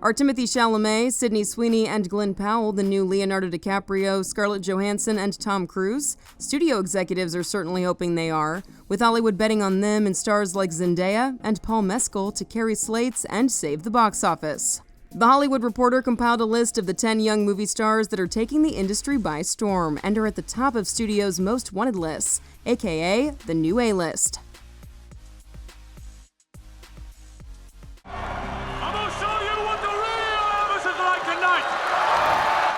Are Timothée Chalamet, Sweeney and Glen Powell the new Leonardo DiCaprio, Scarlett Johansson, and Tom Cruise? Studio executives are certainly hoping they are, with Hollywood betting on them and stars like Zendaya and Paul Mescal to carry slates and save the box office. The Hollywood Reporter compiled a list of the 10 young movie stars that are taking the industry by storm and are at the top of studios' most wanted lists, A.K.A. the new A-list.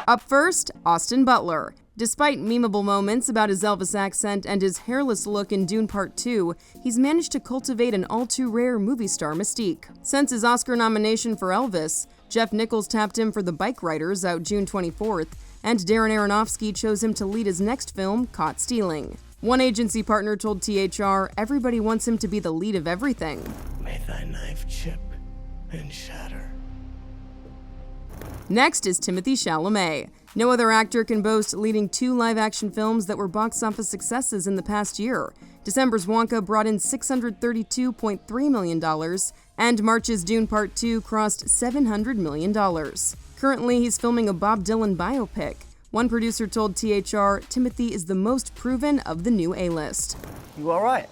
Up first, Austin Butler. Despite memeable moments about his Elvis accent and his hairless look in Dune Part 2, he's managed to cultivate an all-too-rare movie star mystique. Since his Oscar nomination for Elvis, Jeff Nichols tapped him for The Bike Riders, out June 24th, and Darren Aronofsky chose him to lead his next film, Caught Stealing. One agency partner told THR everybody wants him to be the lead of everything. May thy knife chip and shatter. Next is Timothée Chalamet. No other actor can boast leading 2 live-action films that were box office successes in the past year. December's Wonka brought in $632.3 million, and March's Dune Part 2 crossed $700 million. Currently, he's filming a Bob Dylan biopic. One producer told THR, Timothée is the most proven of the new A-list. You all right?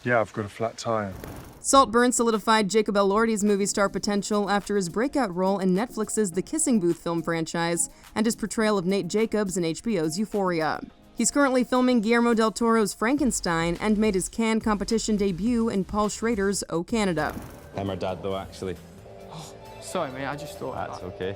Yeah, I've got a flat tire. Saltburn solidified Jacob Elordi's movie star potential after his breakout role in Netflix's The Kissing Booth film franchise and his portrayal of Nate Jacobs in HBO's Euphoria. He's currently filming Guillermo del Toro's Frankenstein and made his Cannes competition debut in Paul Schrader's O Canada. I'm her dad, though, actually. Sorry, man, I just thought... That's okay.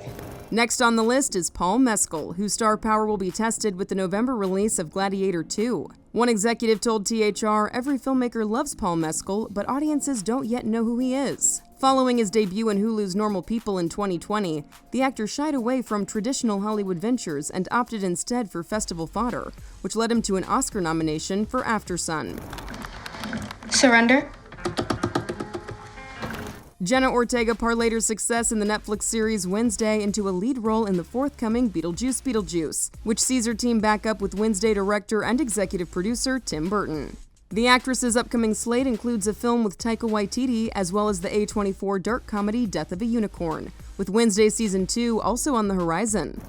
Next on the list is Paul Mescal, whose star power will be tested with the November release of Gladiator 2. One executive told THR every filmmaker loves Paul Mescal, but audiences don't yet know who he is. Following his debut in Hulu's Normal People in 2020, the actor shied away from traditional Hollywood ventures and opted instead for festival fodder, which led him to an Oscar nomination for Aftersun. Surrender? Jenna Ortega parlayed her success in the Netflix series Wednesday into a lead role in the forthcoming Beetlejuice, which sees her team back up with Wednesday director and executive producer Tim Burton. The actress's upcoming slate includes a film with Taika Waititi, as well as the A24 dark comedy Death of a Unicorn, with Wednesday Season 2 also on the horizon.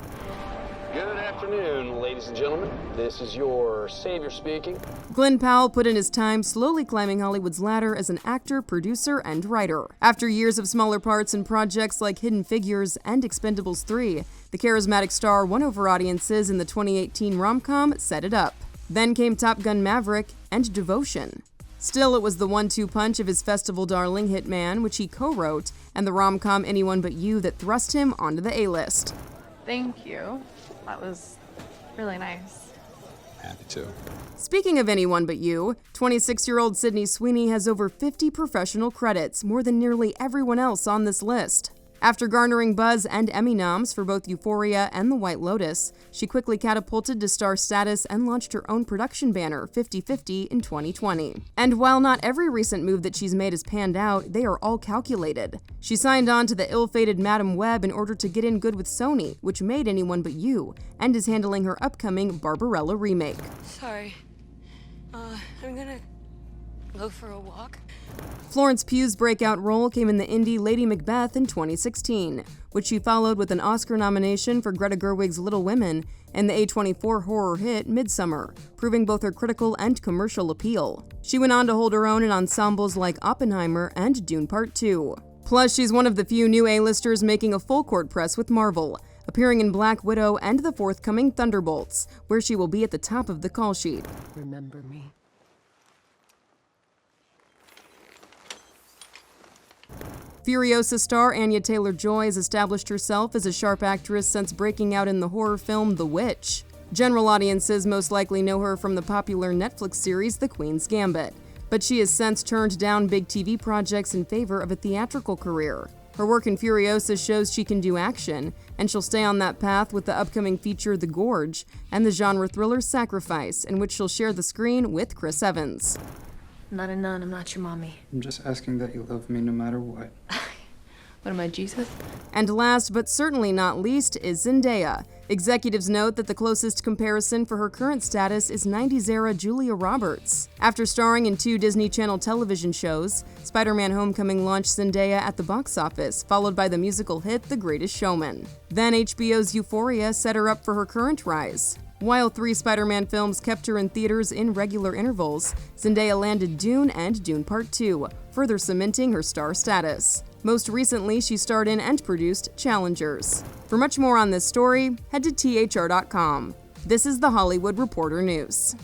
Good afternoon, ladies and gentlemen. This is your savior speaking. Glen Powell put in his time slowly climbing Hollywood's ladder as an actor, producer, and writer. After years of smaller parts in projects like Hidden Figures and Expendables 3, the charismatic star won over audiences in the 2018 rom-com Set It Up. Then came Top Gun Maverick and Devotion. Still, it was the 1-2 punch of his festival darling Hitman, which he co-wrote, and the rom-com Anyone But You that thrust him onto the A-list. Thank you. That was really nice. Happy to. Speaking of Anyone But You, 26-year-old Sydney Sweeney has over 50 professional credits, more than nearly everyone else on this list. After garnering buzz and Emmy noms for both Euphoria and The White Lotus, she quickly catapulted to star status and launched her own production banner, 50/50, in 2020. And while not every recent move that she's made has panned out, they are all calculated. She signed on to the ill-fated Madam Web in order to get in good with Sony, which made Anyone But You, and is handling her upcoming Barbarella remake. Sorry. I'm gonna go for a walk. Florence Pugh's breakout role came in the indie Lady Macbeth in 2016, which she followed with an Oscar nomination for Greta Gerwig's Little Women and the A24 horror hit Midsummer, proving both her critical and commercial appeal. She went on to hold her own in ensembles like Oppenheimer and Dune Part 2. Plus, she's one of the few new A-listers making a full-court press with Marvel, appearing in Black Widow and the forthcoming Thunderbolts, where she will be at the top of the call sheet. Remember me. Furiosa star Anya Taylor-Joy has established herself as a sharp actress since breaking out in the horror film The Witch. General audiences most likely know her from the popular Netflix series The Queen's Gambit, but she has since turned down big TV projects in favor of a theatrical career. Her work in Furiosa shows she can do action, and she'll stay on that path with the upcoming feature The Gorge and the genre thriller Sacrifice, in which she'll share the screen with Chris Evans. I'm not a nun, I'm not your mommy. I'm just asking that you love me no matter what. What am I, Jesus? And last but certainly not least is Zendaya. Executives note that the closest comparison for her current status is 90s-era Julia Roberts. After starring in 2 Disney Channel television shows, Spider-Man: Homecoming launched Zendaya at the box office, followed by the musical hit The Greatest Showman. Then HBO's Euphoria set her up for her current rise. While 3 Spider-Man films kept her in theaters in regular intervals, Zendaya landed Dune and Dune Part 2, further cementing her star status. Most recently, she starred in and produced Challengers. For much more on this story, head to THR.com. This is The Hollywood Reporter News.